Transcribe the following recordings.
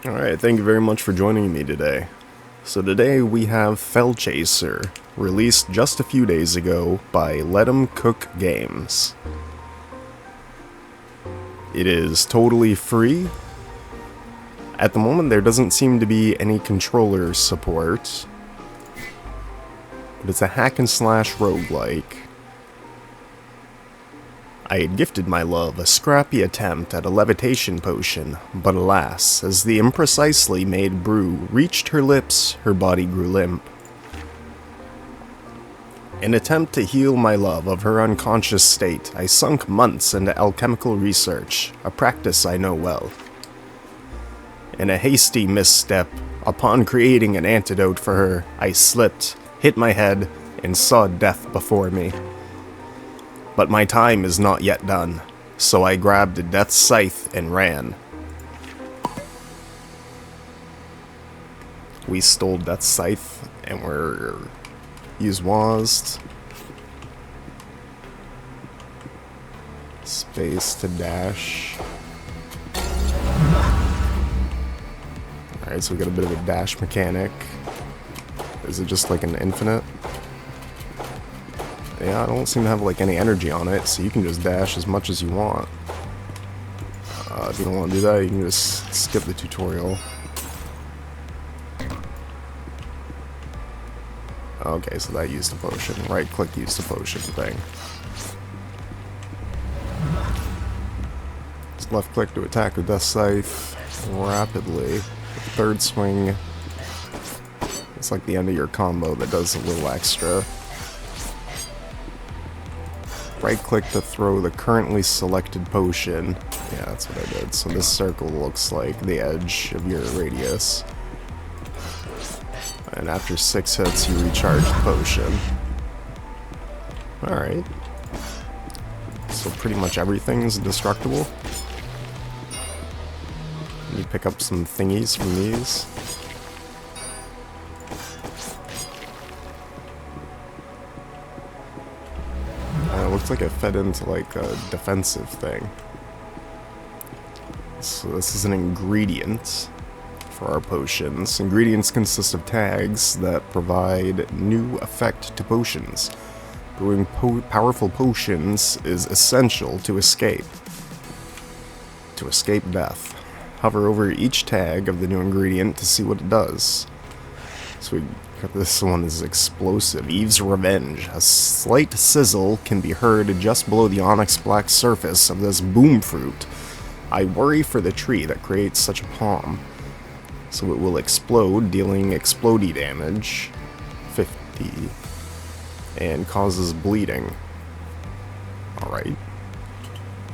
Alright, thank you very much for joining me today. So today we have Fellchaser, released just a few days ago by Let 'Em Cook Games. It is totally free. At the moment there doesn't seem to be any controller support, but it's a hack and slash roguelike. I had gifted my love a scrappy attempt at a levitation potion, but alas, as the imprecisely made brew reached her lips, her body grew limp. In attempt to heal my love of her unconscious state, I sunk months into alchemical research, a practice I know well. In a hasty misstep, upon creating an antidote for her, I slipped, hit my head, and saw death before me. But my time is not yet done, so I grabbed Death's scythe and ran. We stole Death's scythe, and we're used space to dash. Alright, so we got a bit of a dash mechanic. Is it just like an infinite? Yeah, I don't seem to have like any energy on it, so you can just dash as much as you want. If you don't want to do that, you can just skip the tutorial. Okay, so that used a potion. Right click used a potion thing. Just left click to attack with Death Scythe rapidly. Third swing. It's like the end of your combo that does a little extra. Right click to throw the currently selected potion. Yeah, that's what I did. So this circle looks like the edge of your radius. And after 6 hits, you recharge the potion. Alright. So pretty much everything's destructible. You pick up some thingies from these. Looks like it fed into like a defensive thing. So this is an ingredient for our potions. Ingredients consist of tags that provide new effect to potions. Brewing powerful potions is essential to escape. To escape death. Hover over each tag of the new ingredient to see what it does. So this one is explosive. Eve's Revenge. A slight sizzle can be heard just below the onyx black surface of this boom fruit. I worry for the tree that creates such a palm. So it will explode, dealing explodey damage. 50. And causes bleeding. Alright.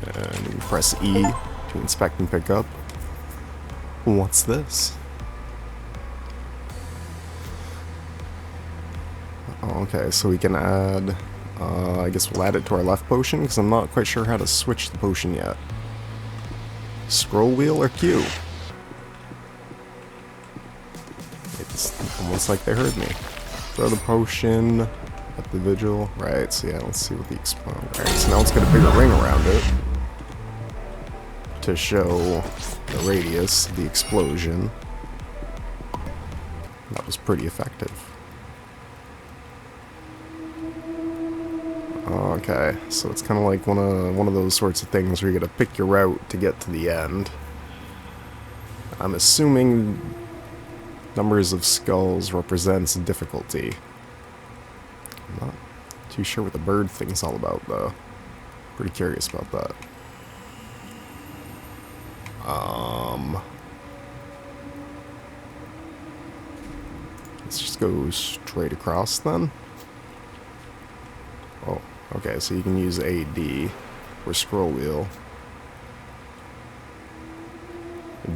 And we press E to inspect and pick up. What's this? Okay, so we can add, I guess we'll add it to our left potion, because I'm not quite sure how to switch the potion yet. Scroll wheel or Q? It's almost like they heard me. Throw the potion at the vigil. Right, so yeah, let's see what the explode. Alright, so now it's got a bigger ring around it to show the radius of the explosion. That was pretty effective. Okay, so it's kind of like one of those sorts of things where you gotta pick your route to get to the end. I'm assuming numbers of skulls represents difficulty. I'm not too sure what the bird thing's all about, though. Pretty curious about that. Let's just go straight across then. Oh. Okay, so you can use AD or scroll wheel.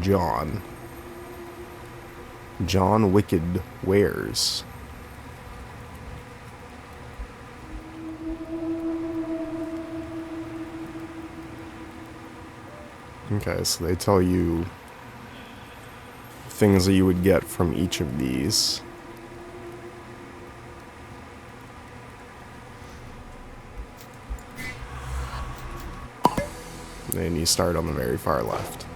John Wicked Wares. Okay, so they tell you things that you would get from each of these. And you start on the very far left.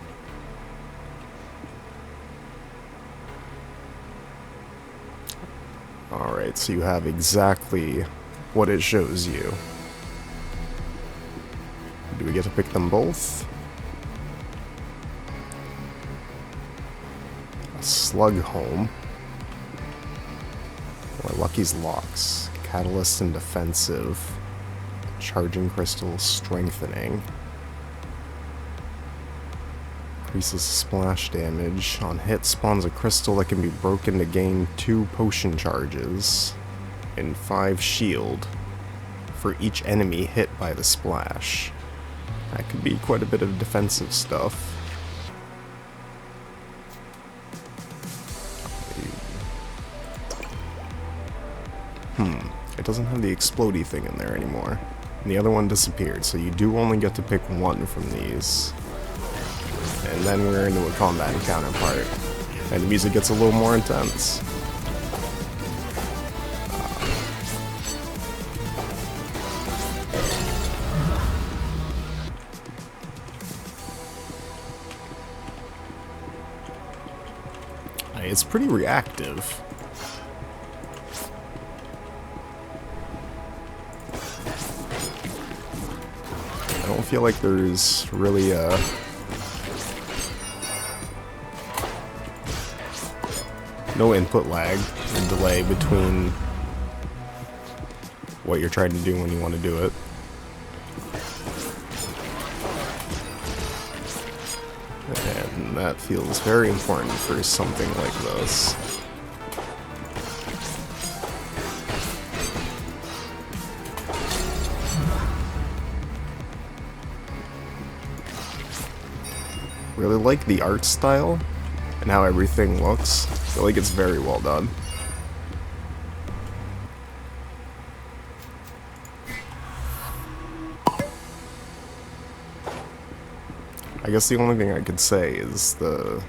Alright, so you have exactly what it shows you. Do we get to pick them both? A slug home. Or Lucky's locks. Catalyst and defensive. Charging crystal strengthening. Increases splash damage. On hit spawns a crystal that can be broken to gain 2 potion charges. And 5 shield for each enemy hit by the splash. That could be quite a bit of defensive stuff. It doesn't have the explodey thing in there anymore. And the other one disappeared, so you do only get to pick one from these. And then we're into a combat encounter part. And the music gets a little more intense. It's pretty reactive. I don't feel like there's really no input lag and delay between what you're trying to do when you want to do it. And that feels very important for something like this. Really like the art style and how everything looks. I feel like it's very well done. I guess the only thing I could say is the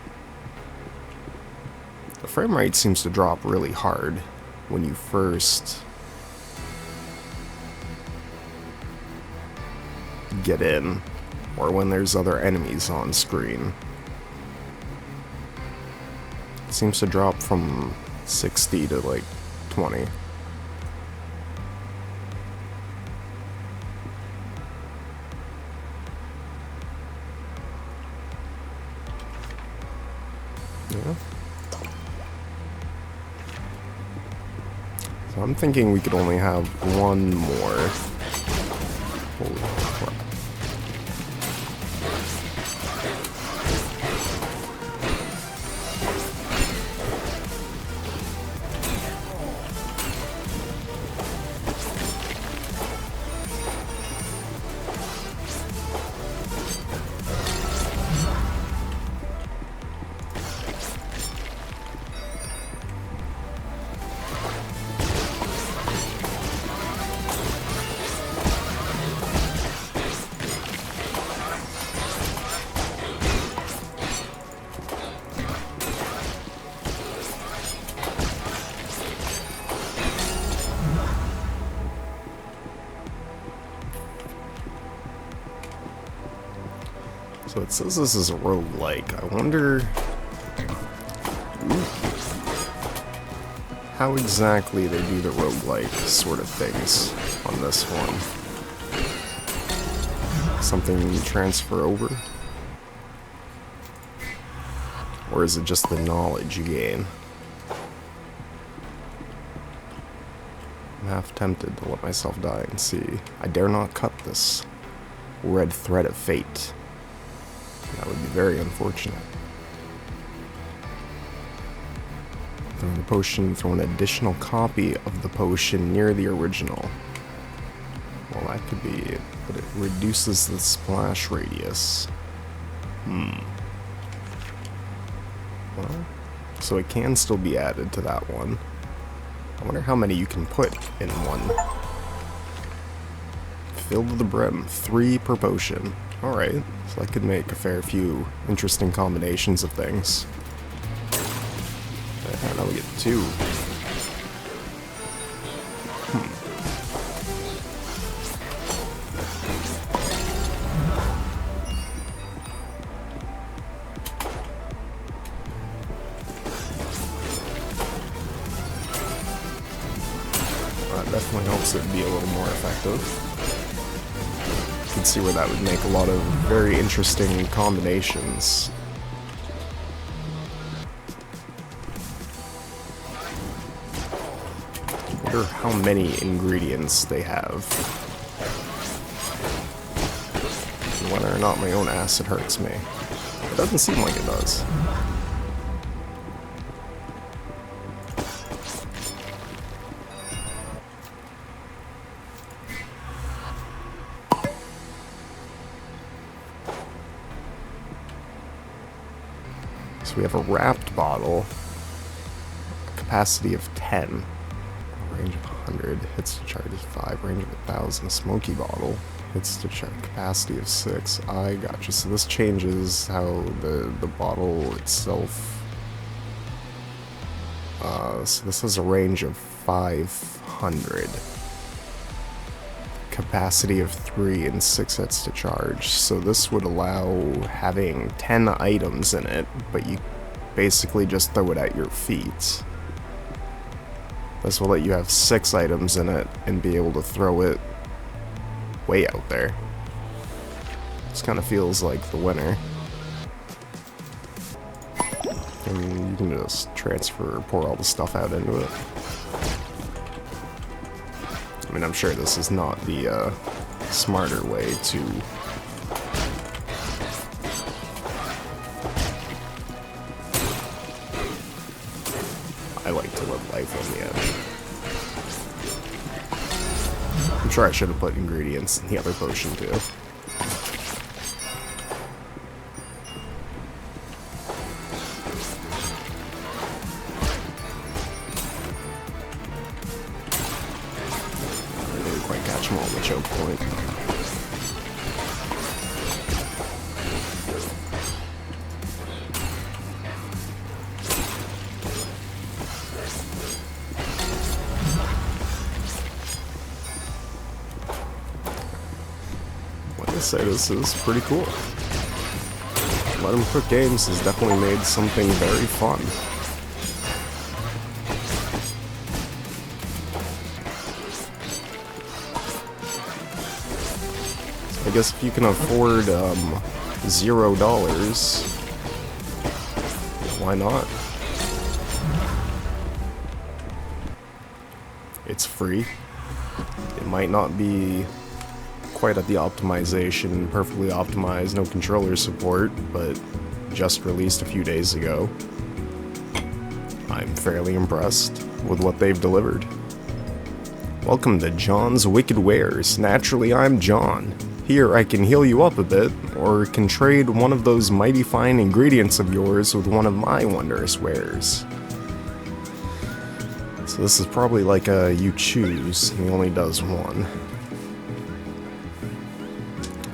frame rate seems to drop really hard when you first get in, or when there's other enemies on screen. It seems to drop from 60 to like 20. Yeah. So I'm thinking we could only have one more. Holy crap. So it says this is a roguelike. I wonder how exactly they do the roguelike sort of things on this one. Something you transfer over? Or is it just the knowledge you gain? I'm half tempted to let myself die and see. I dare not cut this red thread of fate. That would be very unfortunate. Throw the potion, throw an additional copy of the potion near the original. Well, that could be it, but it reduces the splash radius. Well, so it can still be added to that one. I wonder how many you can put in one. Filled to the brim, 3 per potion. Alright, so that could make a fair few interesting combinations of things. And now we get 2. definitely helps it be a little more effective. You can see where that would make a lot of very interesting combinations. I wonder how many ingredients they have. And whether or not my own acid hurts me. It doesn't seem like it does. So we have a wrapped bottle, capacity of 10, range of 100, hits to charge of 5, range of 1,000. A smoky bottle, hits to charge, capacity of 6. I gotcha. So this changes how the bottle itself. So this has a range of 500. Capacity of 3 and 6 hits to charge, so this would allow having 10 items in it, but you basically just throw it at your feet. This will let you have 6 items in it and be able to throw it way out there. This kind of feels like the winner. And you can just transfer, pour all the stuff out into it. I mean, I'm sure this is not the smarter way to I like to live life on the edge. I'm sure I should have put ingredients in the other potion too. Catch them all at the choke point. Like I say, this is pretty cool. Let 'em Cook Games has definitely made something very fun. I guess if you can afford $0, why not? It's free. It might not be quite at the optimization, perfectly optimized, no controller support, but just released a few days ago. I'm fairly impressed with what they've delivered. Welcome to John's Wicked Wares. Naturally, I'm John. Here I can heal you up a bit, or can trade one of those mighty fine ingredients of yours with one of my wondrous wares. So this is probably like a you choose, and he only does one.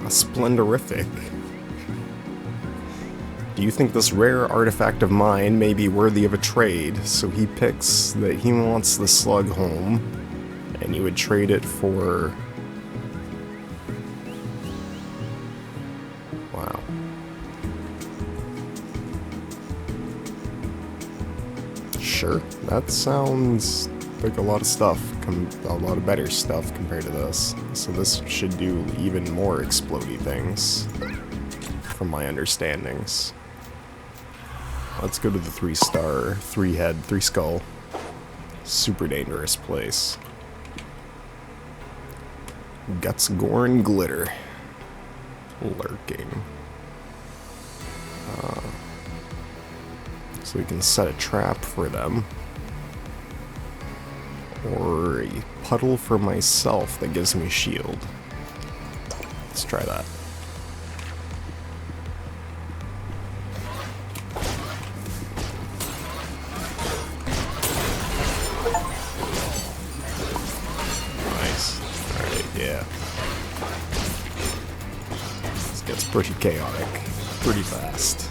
A splendorific. Do you think this rare artifact of mine may be worthy of a trade? So he picks that he wants the slug home, and you would trade it for... Wow. Sure, that sounds like a lot of stuff, a lot of better stuff compared to this. So this should do even more explodey things, from my understandings. Let's go to the 3-star, 3-head, 3-skull. Super dangerous place. Guts, gore, and glitter. Lurking. So we can set a trap for them. Or a puddle for myself that gives me shield. Let's try that. Nice. Alright, yeah. This gets pretty chaotic. Pretty fast.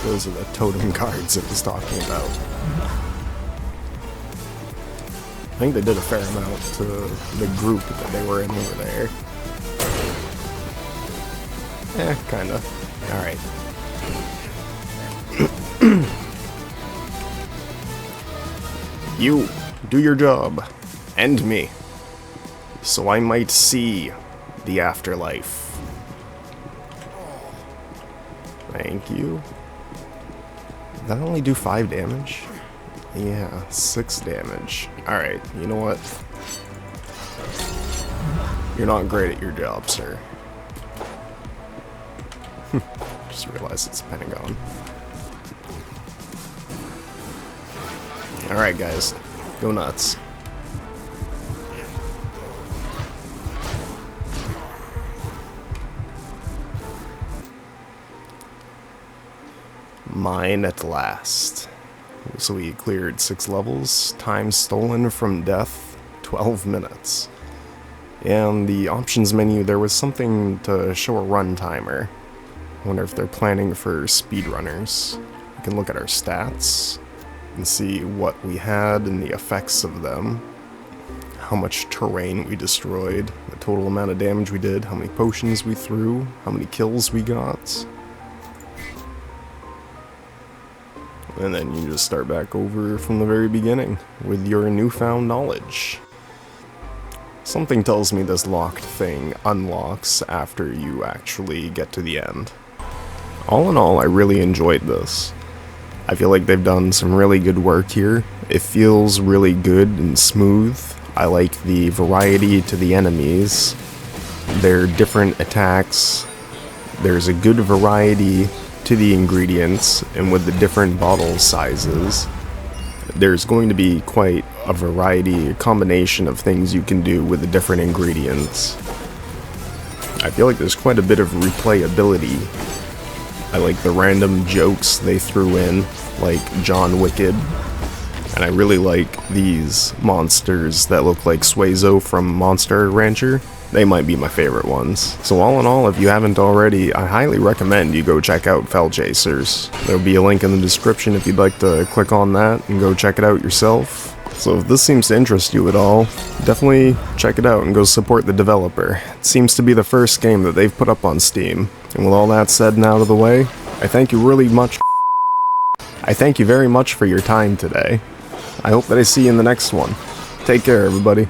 Those are the totem cards it was talking about. I think they did a fair amount to the group that they were in over there. Kinda. Alright. You, do your job. End me. So I might see the afterlife. Thank you. Did that only do 5 damage? Yeah, 6 damage. Alright, you know what? You're not great at your job, sir. Just realized it's a pentagon. Alright, guys. Go nuts. Mine at last. So we cleared 6 levels. Time stolen from death, 12 minutes. And the options menu, there was something to show a run timer. I wonder if they're planning for speedrunners. We can look at our stats and see what we had and the effects of them. How much terrain we destroyed, the total amount of damage we did, how many potions we threw, how many kills we got. And then you just start back over from the very beginning with your newfound knowledge. Something tells me this locked thing unlocks after you actually get to the end. All in all, I really enjoyed this. I feel like they've done some really good work here. It feels really good and smooth. I like the variety to the enemies. They're different attacks. There's a good variety to the ingredients, and with the different bottle sizes, there's going to be quite a variety, a combination of things you can do with the different ingredients. I feel like there's quite a bit of replayability. I like the random jokes they threw in, like John Wicked, and I really like these monsters that look like Suezo from Monster Rancher. They might be my favorite ones. So all in all, if you haven't already, I highly recommend you go check out Fellchasers. There'll be a link in the description if you'd like to click on that and go check it out yourself. So if this seems to interest you at all, definitely check it out and go support the developer. It seems to be the first game that they've put up on Steam. And with all that said and out of the way, I thank you very much for your time today. I hope that I see you in the next one. Take care, everybody.